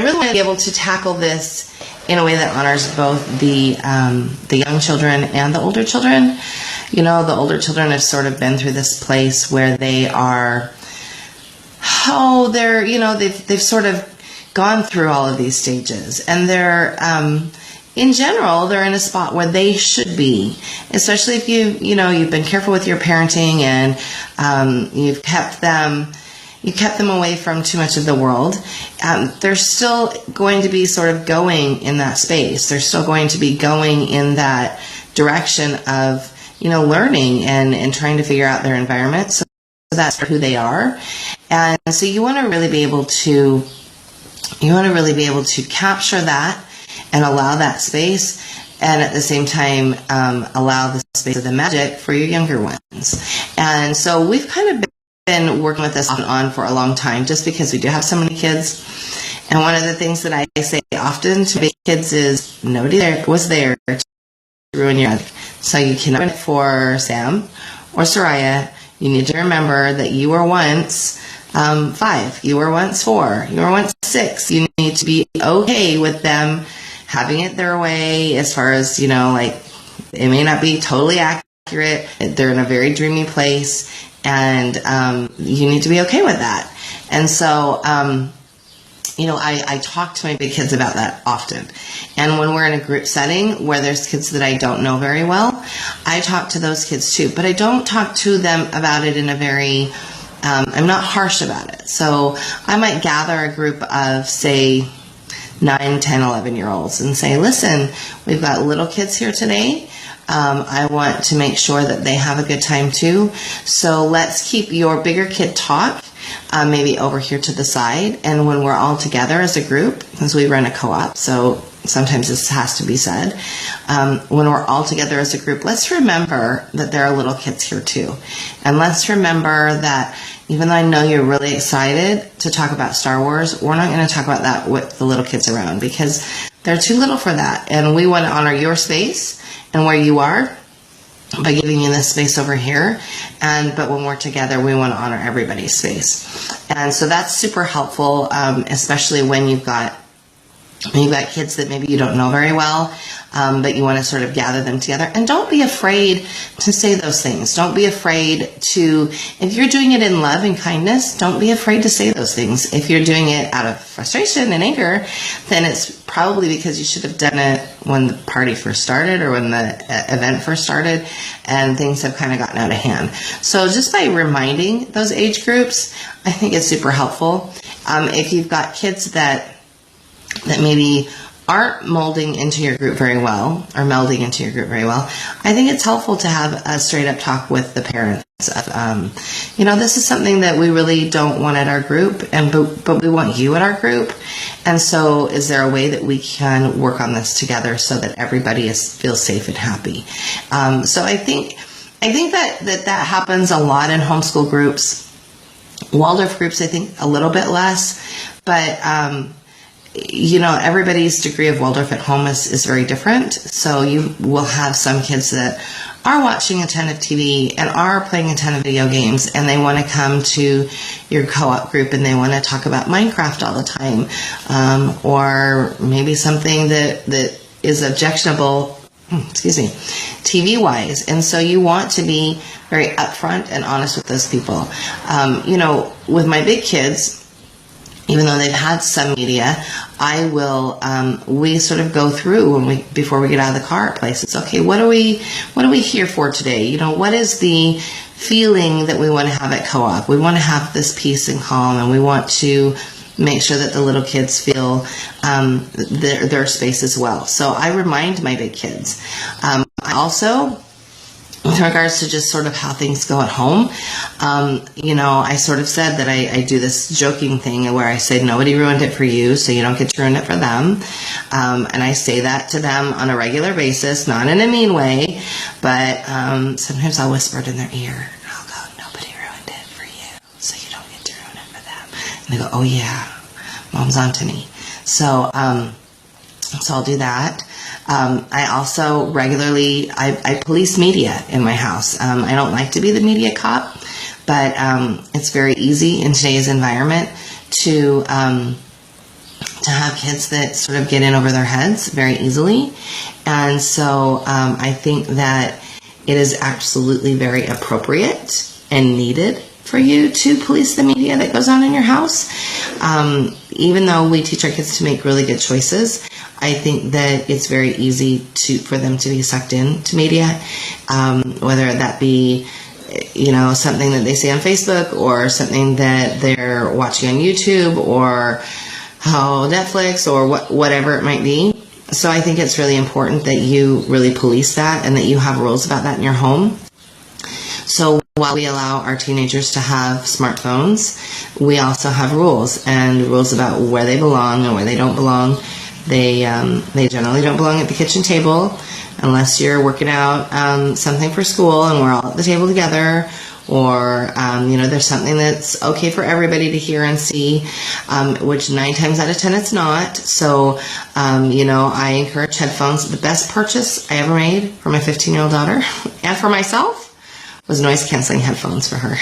really want to be able to tackle this in a way that honors both the young children and the older children. You know, the older children have sort of been through this place where they are, they've sort of gone through all of these stages, and they're, in general, they're in a spot where they should be, especially if you've been careful with your parenting and you've kept them away from too much of the world. They're still going to be sort of going in that space. They're still going to be going in that direction of, learning and trying to figure out their environment. So that's who they are. And so you want to really be able to capture that and allow that space, and at the same time allow the space of the magic for your younger ones. And so we've kind of been working with this off and on for a long time, just because we do have so many kids. And one of the things that I say often to big kids is, nobody there was there to ruin your life. So you cannot ruin it for Sam or Soraya. You need to remember that you were once 5, you were once 4, you were once 6. You need to be okay with them having it their way, as far as, it may not be totally accurate. They're in a very dreamy place, and you need to be okay with that. And so, I talk to my big kids about that often. And when we're in a group setting where there's kids that I don't know very well, I talk to those kids too. But I don't talk to them about it in a very, I'm not harsh about it. So I might gather a group of, say, 9, 10, 11-year-olds and say, listen, we've got little kids here today. I want to make sure that they have a good time too. So let's keep your bigger kid talk maybe over here to the side. And when we're all together as a group, because we run a co-op, so sometimes this has to be said, when we're all together as a group, let's remember that there are little kids here too. And let's remember that even though I know you're really excited to talk about Star Wars, we're not going to talk about that with the little kids around, because they're too little for that. And we want to honor your space and where you are by giving you this space over here. But when we're together, we want to honor everybody's space. And so that's super helpful, especially when you've got kids that maybe you don't know very well, but you want to sort of gather them together. And don't be afraid to say those things. Don't be afraid to, if you're doing it in love and kindness, don't be afraid to say those things. If you're doing it out of frustration and anger, then it's probably because you should have done it when the party first started or when the event first started, and things have kind of gotten out of hand. So just by reminding those age groups, I think it's super helpful. If you've got kids that maybe aren't molding into your group very well, or melding into your group very well, I think it's helpful to have a straight up talk with the parents of, this is something that we really don't want at our group, but we want you at our group. And so is there a way that we can work on this together so that everybody feels safe and happy? So I think that happens a lot in homeschool groups. Waldorf groups, I think a little bit less, but everybody's degree of Waldorf at home is very different. So you will have some kids that are watching a ton of TV and are playing a ton of video games, and they want to come to your co-op group and they want to talk about Minecraft all the time, or maybe something that is objectionable, TV-wise. And so you want to be very upfront and honest with those people. With my big kids, even though they've had some media, I will, we sort of go through before we get out of the car at places. Okay, what are we here for today? What is the feeling that we want to have at co-op? We want to have this peace and calm, and we want to make sure that the little kids feel their space as well. So I remind my big kids. I also, with regards to just sort of how things go at home, I sort of said that I do this joking thing where I say nobody ruined it for you, so you don't get to ruin it for them. And I say that to them on a regular basis, not in a mean way, but sometimes I'll whisper it in their ear. I'll go, nobody ruined it for you, so you don't get to ruin it for them. And they go, oh yeah, Mom's on to me. So I'll do that. I also regularly, I police media in my house. I don't like to be the media cop, but it's very easy in today's environment to to have kids that sort of get in over their heads very easily. And so I think that it is absolutely very appropriate and needed for you to police the media that goes on in your house. Even though we teach our kids to make really good choices, I think that it's very easy for them to be sucked into media, whether that be something that they see on Facebook or something that they're watching on YouTube or Netflix or whatever it might be. So I think it's really important that you really police that and that you have rules about that in your home. So while we allow our teenagers to have smartphones, we also have rules about where they belong and where they don't belong. They generally don't belong at the kitchen table unless you're working out something for school and we're all at the table together, or there's something that's okay for everybody to hear and see, which 9 times out of 10 it's not. So I encourage headphones. The best purchase I ever made for my 15-year-old daughter and for myself was noise canceling headphones for her.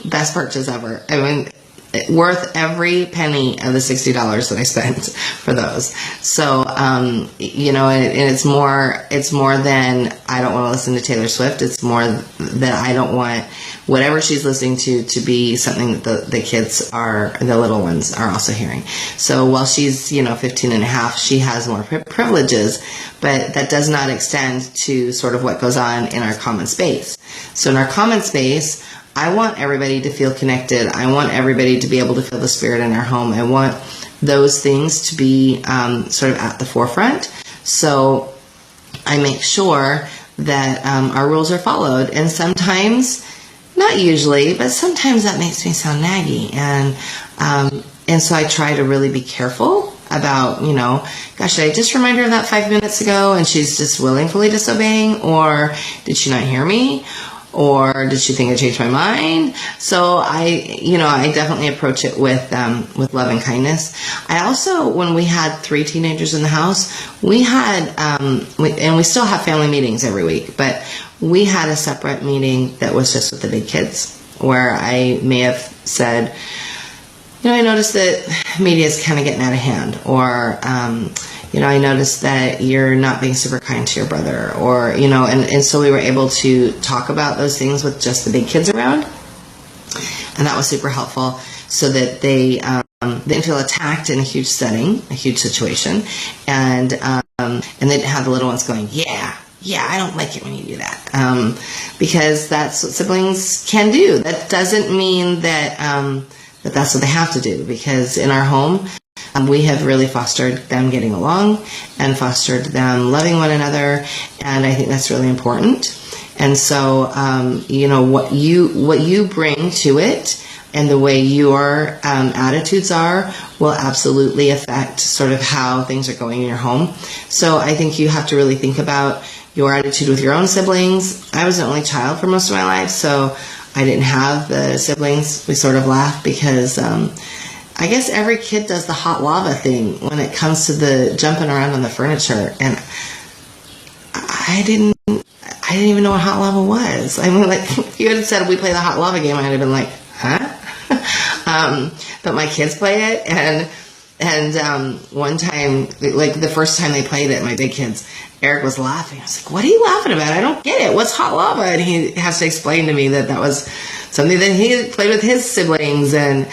Best purchase ever. I mean, worth every penny of the $60 that I spent for those. So, and it's more than I don't want to listen to Taylor Swift. It's more that I don't want whatever she's listening to be something that the kids the little ones are also hearing. So while she's, 15 and a half, she has more privileges, but that does not extend to sort of what goes on in our common space. So in our common space, I want everybody to feel connected. I want everybody to be able to feel the spirit in our home. I want those things to be sort of at the forefront. So I make sure that our rules are followed. And sometimes, not usually, but sometimes that makes me sound naggy. And so I try to really be careful about, gosh, did I just remind her of that 5 minutes ago and she's just willingly disobeying? Or did she not hear me? Or did she think I changed my mind? So I definitely approach it with love and kindness. I also, when we had 3 teenagers in the house, we had, and we still have family meetings every week, but we had a separate meeting that was just with the big kids, where I may have said, I noticed that media is kind of getting out of hand, or, I noticed that you're not being super kind to your brother, or, and so we were able to talk about those things with just the big kids around. And that was super helpful so that they didn't feel attacked in a huge setting, a huge situation. And they didn't have the little ones going, yeah, I don't like it when you do that. Because that's what siblings can do. That doesn't mean that that's what they have to do, because in our home, we have really fostered them getting along and fostered them loving one another, and I think that's really important. And so, what you bring to it and the way your attitudes are will absolutely affect sort of how things are going in your home. So I think you have to really think about your attitude with your own siblings. I was an only child for most of my life, so I didn't have the siblings. We sort of laugh because I guess every kid does the hot lava thing when it comes to the jumping around on the furniture, and I didn't even know what hot lava was. I mean, like, if you had said we play the hot lava game, I'd have been like, huh? But my kids play it, and one time, like the first time they played it, my big kids, Eric was laughing. I was like, what are you laughing about? I don't get it. What's hot lava? And he has to explain to me that was something that he played with his siblings. And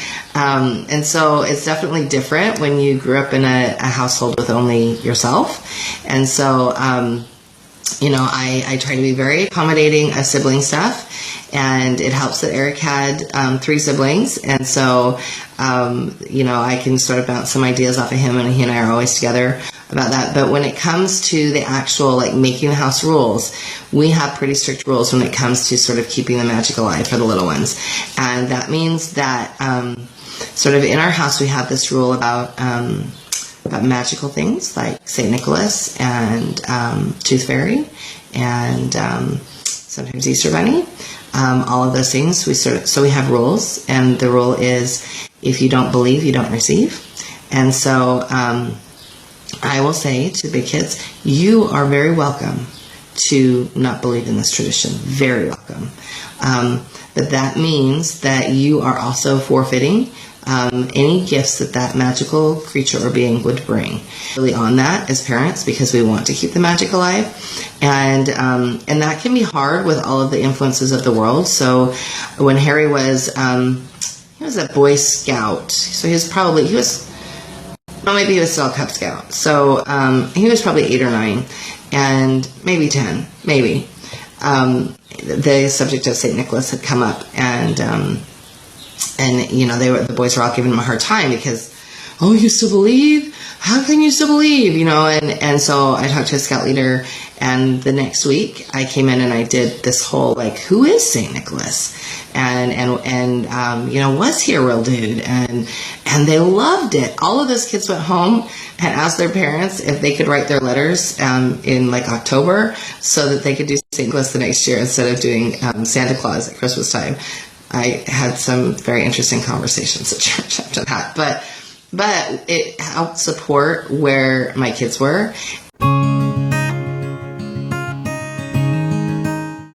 so it's definitely different when you grew up in a household with only yourself. And so, I try to be very accommodating of sibling stuff. And it helps that Eric had 3 siblings. And so, I can sort of bounce some ideas off of him, and he and I are always together about that. But when it comes to the actual, like, making the house rules, we have pretty strict rules when it comes to sort of keeping the magic alive for the little ones. And that means that sort of in our house we have this rule about magical things like St. Nicholas and Tooth Fairy and sometimes Easter Bunny. All of those things, so we have rules, and the rule is if you don't believe, you don't receive. And so I will say to big kids, you are very welcome to not believe in this tradition. Very welcome. but that means that you are also forfeiting any gifts that magical creature or being would bring. Really on that as parents, because we want to keep the magic alive, and that can be hard with all of the influences of the world. So when Harry was he was a Boy Scout, so maybe he was still a Cub Scout. So he was probably 8 or 9, and maybe 10, maybe. The subject of St. Nicholas had come up, and the boys were all giving him a hard time because, oh, you still believe? How can you still believe? And so I talked to a scout leader, and the next week I came in and I did this whole, who is St. Nicholas? And was he a real dude? And they loved it. All of those kids went home and asked their parents if they could write their letters in October so that they could do St. Nicholas the next year instead of doing Santa Claus at Christmas time. I had some very interesting conversations at church after that, but it helped support where my kids were,